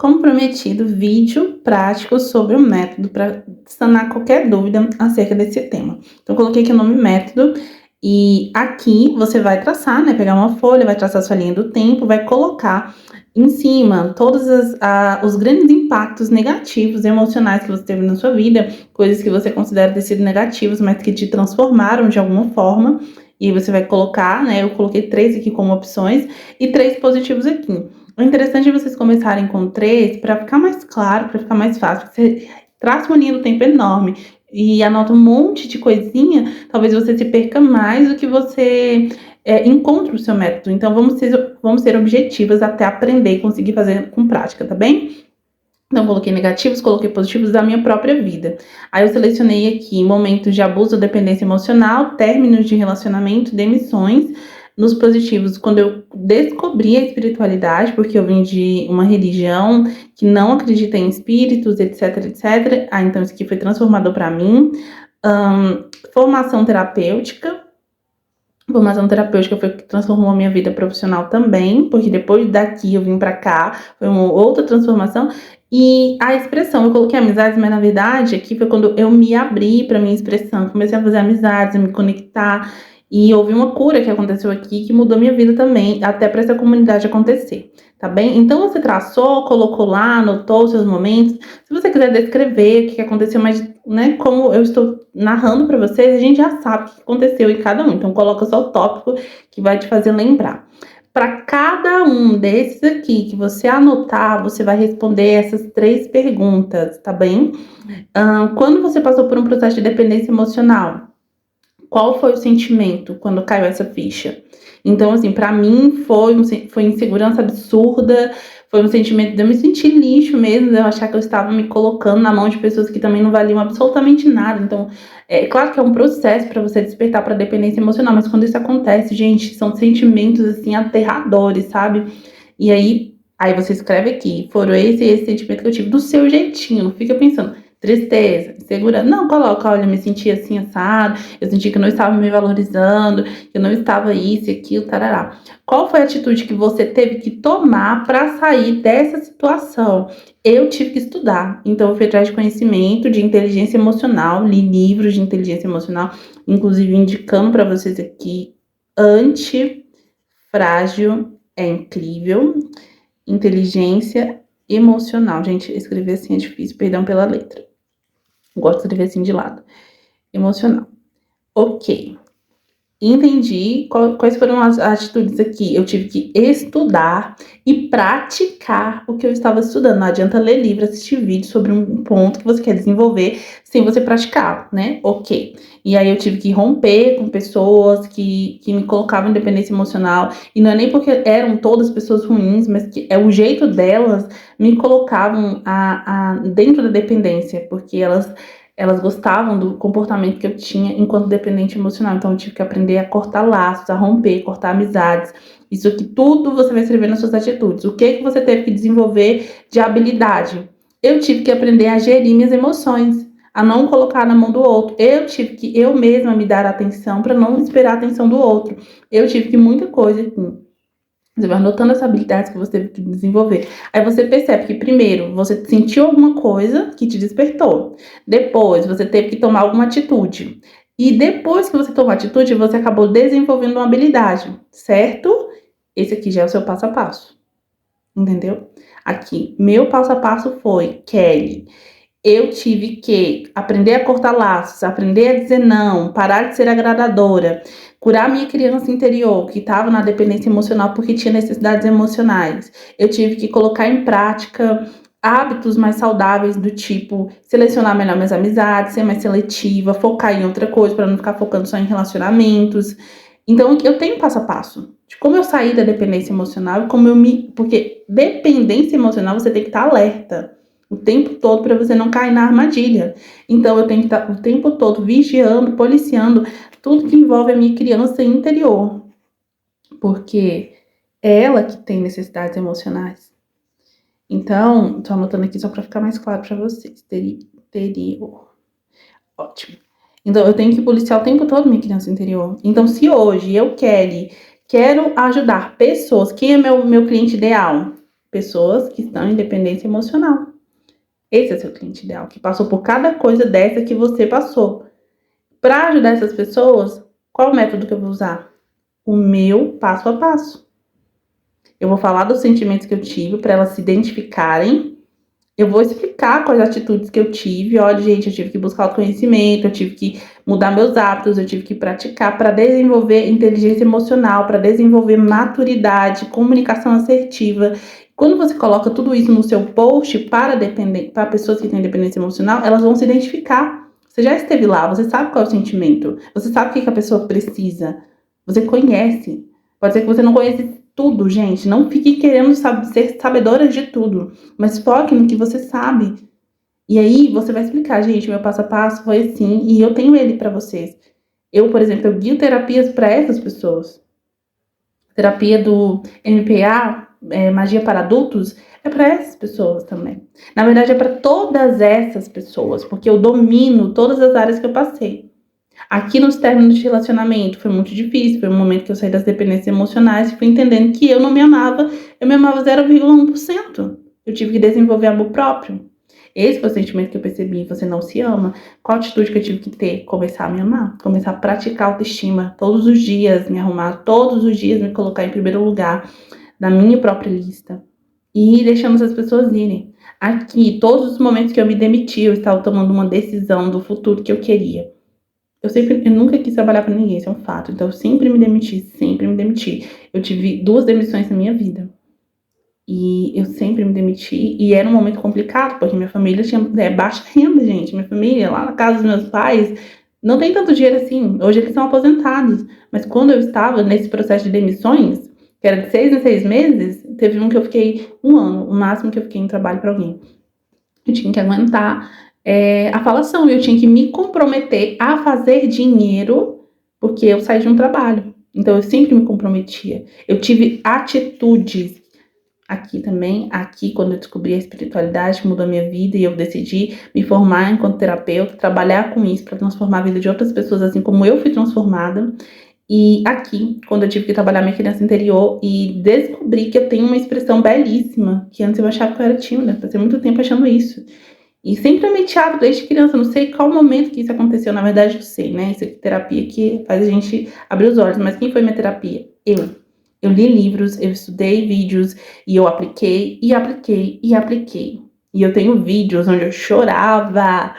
Como prometido, vídeo prático sobre o método para sanar qualquer dúvida acerca desse tema. Então, eu coloquei aqui o nome método e aqui você vai traçar, né? Pegar uma folha, vai traçar sua linha do tempo, vai colocar em cima todos os grandes impactos negativos e emocionais que você teve na sua vida, coisas que você considera ter sido negativas, mas que te transformaram de alguma forma. E você vai colocar, né? Eu coloquei 3 aqui como opções e 3 positivos aqui. O interessante é vocês começarem com 3 para ficar mais claro, para ficar mais fácil. Você traça uma linha do tempo enorme e anota um monte de coisinha, talvez você se perca mais do que você encontre o seu método. Então, vamos ser objetivas até aprender e conseguir fazer com prática, tá bem? Então, coloquei negativos, coloquei positivos da minha própria vida. Aí eu selecionei aqui momentos de abuso ou dependência emocional, términos de relacionamento, demissões. Nos positivos, quando eu descobri a espiritualidade, porque eu vim de uma religião que não acredita em espíritos, etc, etc. Ah, então isso aqui foi transformador para mim. Formação terapêutica. Formação terapêutica foi o que transformou a minha vida profissional também, porque depois daqui eu vim pra cá, foi uma outra transformação. E a expressão, eu coloquei amizades, mas na verdade aqui foi quando eu me abri pra minha expressão, comecei a fazer amizades, a me conectar, e houve uma cura que aconteceu aqui que mudou minha vida também, até pra essa comunidade acontecer, tá bem? Então você traçou, colocou lá, anotou os seus momentos. Se você quiser descrever o que aconteceu, mas, né, como eu estou narrando para vocês, a gente já sabe o que aconteceu em cada um. Então, coloca só o tópico que vai te fazer lembrar. Para cada um desses aqui que você anotar, você vai responder essas 3 perguntas, tá bem? Quando você passou por um processo de dependência emocional, qual foi o sentimento quando caiu essa ficha? Então, assim, pra mim foi insegurança absurda, foi um sentimento de eu me sentir lixo mesmo, de eu achar que eu estava me colocando na mão de pessoas que também não valiam absolutamente nada. Então, é claro que é um processo pra você despertar pra dependência emocional, mas quando isso acontece, gente, são sentimentos, assim, aterradores, sabe? E aí você escreve aqui, foram esse sentimento que eu tive do seu jeitinho, não fica pensando, tristeza, insegurança. Não, coloca, olha, eu me senti assim, assado, eu senti que eu não estava me valorizando, que eu não estava isso e aquilo, tarará. Qual foi a atitude que você teve que tomar para sair dessa situação? Eu tive que estudar, então eu fui atrás de conhecimento, de inteligência emocional, li livros de inteligência emocional, inclusive indicando para vocês aqui, Antifrágil é Incrível, inteligência emocional. Gente, escrever assim é difícil, perdão pela letra. Gosto de escrever assim de lado. Emocional. Ok. Entendi quais foram as atitudes aqui. Eu tive que estudar e praticar o que eu estava estudando. Não adianta ler livro, assistir vídeo sobre um ponto que você quer desenvolver sem você praticar, né? Ok. E aí eu tive que romper com pessoas que me colocavam em dependência emocional. E não é nem porque eram todas pessoas ruins, mas que é o jeito delas me colocavam dentro da dependência, porque elas gostavam do comportamento que eu tinha enquanto dependente emocional. Então, eu tive que aprender a cortar laços, a romper, cortar amizades. Isso aqui tudo você vai escrever nas suas atitudes. O que você teve que desenvolver de habilidade? Eu tive que aprender a gerir minhas emoções, a não colocar na mão do outro. Eu tive que eu mesma me dar atenção para não esperar a atenção do outro. Eu tive que muita coisa. Você vai anotando as habilidades que você teve que desenvolver. Aí você percebe que, primeiro, você sentiu alguma coisa que te despertou. Depois, você teve que tomar alguma atitude. E depois que você tomou a atitude, você acabou desenvolvendo uma habilidade, certo? Esse aqui já é o seu passo a passo. Entendeu? Aqui, meu passo a passo foi, Kelly, eu tive que aprender a cortar laços, aprender a dizer não, parar de ser agradadora, curar minha criança interior, que estava na dependência emocional porque tinha necessidades emocionais. Eu tive que colocar em prática hábitos mais saudáveis do tipo selecionar melhor minhas amizades, ser mais seletiva, focar em outra coisa para não ficar focando só em relacionamentos. Então, eu tenho passo a passo de como eu saí da dependência emocional e como porque dependência emocional você tem que estar alerta o tempo todo para você não cair na armadilha. Então, eu tenho que estar o tempo todo vigiando, policiando tudo que envolve a minha criança interior. Porque é ela que tem necessidades emocionais. Então, tô anotando aqui só para ficar mais claro para vocês. Interior. Ótimo. Então, eu tenho que policiar o tempo todo minha criança interior. Então, se hoje eu, Kelly, quero ajudar pessoas, quem é meu cliente ideal? Pessoas que estão em dependência emocional. Esse é seu cliente ideal, que passou por cada coisa dessa que você passou. Para ajudar essas pessoas, qual o método que eu vou usar? O meu passo a passo. Eu vou falar dos sentimentos que eu tive para elas se identificarem. Eu vou explicar quais atitudes que eu tive. Olha, gente, eu tive que buscar autoconhecimento, eu tive que mudar meus hábitos, eu tive que praticar para desenvolver inteligência emocional, para desenvolver maturidade, comunicação assertiva. Quando você coloca tudo isso no seu post para pessoas que têm dependência emocional, elas vão se identificar. Você já esteve lá, você sabe qual é o sentimento, você sabe o que a pessoa precisa, você conhece. Pode ser que você não conheça tudo, gente. Não fique querendo ser sabedora de tudo, mas foque no que você sabe. E aí você vai explicar, gente, meu passo a passo foi assim e eu tenho ele para vocês. Eu, por exemplo, eu guio terapias para essas pessoas. Terapia do MPA, Magia para Adultos, é para essas pessoas também. Na verdade, é para todas essas pessoas, porque eu domino todas as áreas que eu passei. Aqui nos términos de relacionamento foi muito difícil, foi um momento que eu saí das dependências emocionais e fui entendendo que eu não me amava, eu me amava 0,1%. Eu tive que desenvolver amor próprio. Esse foi o sentimento que eu percebi, você não se ama. Qual atitude que eu tive que ter? Começar a me amar, começar a praticar autoestima, todos os dias me arrumar, todos os dias me colocar em primeiro lugar na minha própria lista. E ir deixando as pessoas irem. Aqui, todos os momentos que eu me demiti, eu estava tomando uma decisão do futuro que eu queria. Eu nunca quis trabalhar para ninguém, isso é um fato. Então, eu sempre me demiti, sempre me demiti. Eu tive 2 demissões na minha vida. E eu sempre me demiti. E era um momento complicado, porque minha família tinha baixa renda, gente. Minha família, lá na casa dos meus pais, não tem tanto dinheiro assim. Hoje eles são aposentados. Mas quando eu estava nesse processo de demissões, que era de 6 em 6 meses, teve um que eu fiquei 1 ano, o máximo que eu fiquei em trabalho para alguém. Eu tinha que aguentar a falação, eu tinha que me comprometer a fazer dinheiro, porque eu saí de um trabalho. Então, eu sempre me comprometia. Eu tive atitudes aqui também. Aqui, quando eu descobri a espiritualidade, mudou a minha vida e eu decidi me formar enquanto terapeuta, trabalhar com isso para transformar a vida de outras pessoas, assim como eu fui transformada. E aqui, quando eu tive que trabalhar minha criança interior e descobri que eu tenho uma expressão belíssima, que antes eu achava que eu era tímida, passei muito tempo achando isso. E sempre amei teatro desde criança, não sei qual momento que isso aconteceu, na verdade eu sei, né? Isso aqui é terapia que faz a gente abrir os olhos, mas quem foi minha terapia? Eu li livros, eu estudei vídeos e eu apliquei, e apliquei, e apliquei. E eu tenho vídeos onde eu chorava,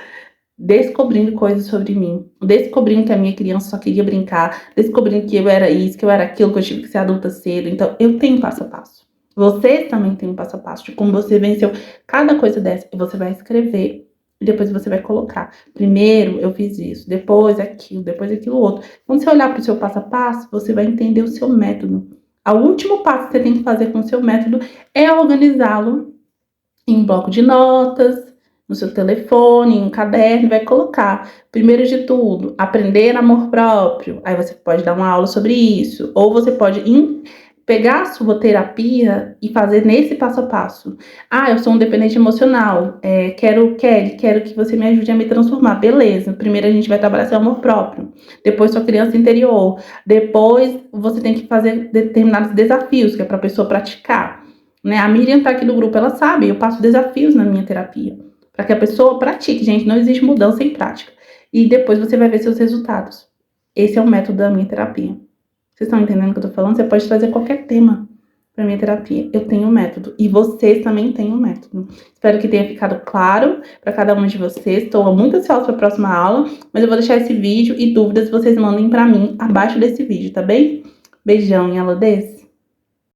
descobrindo coisas sobre mim, descobrindo que a minha criança só queria brincar, descobrindo que eu era isso, que eu era aquilo, que eu tive que ser adulta cedo. Então, eu tenho passo a passo. Você também tem um passo a passo de como você venceu cada coisa dessa. E você vai escrever e depois você vai colocar. Primeiro eu fiz isso, depois aquilo outro. Quando você olhar para o seu passo a passo, você vai entender o seu método. O último passo que você tem que fazer com o seu método é organizá-lo em um bloco de notas, no seu telefone, em um caderno, vai colocar, primeiro de tudo, aprender amor próprio. Aí você pode dar uma aula sobre isso, ou você pode pegar a sua terapia e fazer nesse passo a passo. Ah, eu sou um dependente emocional, quero que você me ajude a me transformar. Beleza, primeiro a gente vai trabalhar seu amor próprio, depois sua criança interior, depois você tem que fazer determinados desafios, que é para a pessoa praticar. Né? A Miriam tá aqui do grupo, ela sabe, eu passo desafios na minha terapia, para que a pessoa pratique, gente, não existe mudança sem prática. E depois você vai ver seus resultados. Esse é o método da minha terapia. Vocês estão entendendo o que eu tô falando? Você pode trazer qualquer tema para minha terapia. Eu tenho um método. E vocês também têm um método. Espero que tenha ficado claro para cada um de vocês. Estou muito ansiosa para a próxima aula. Mas eu vou deixar esse vídeo e dúvidas vocês mandem para mim abaixo desse vídeo, tá bem? Beijão em alodês.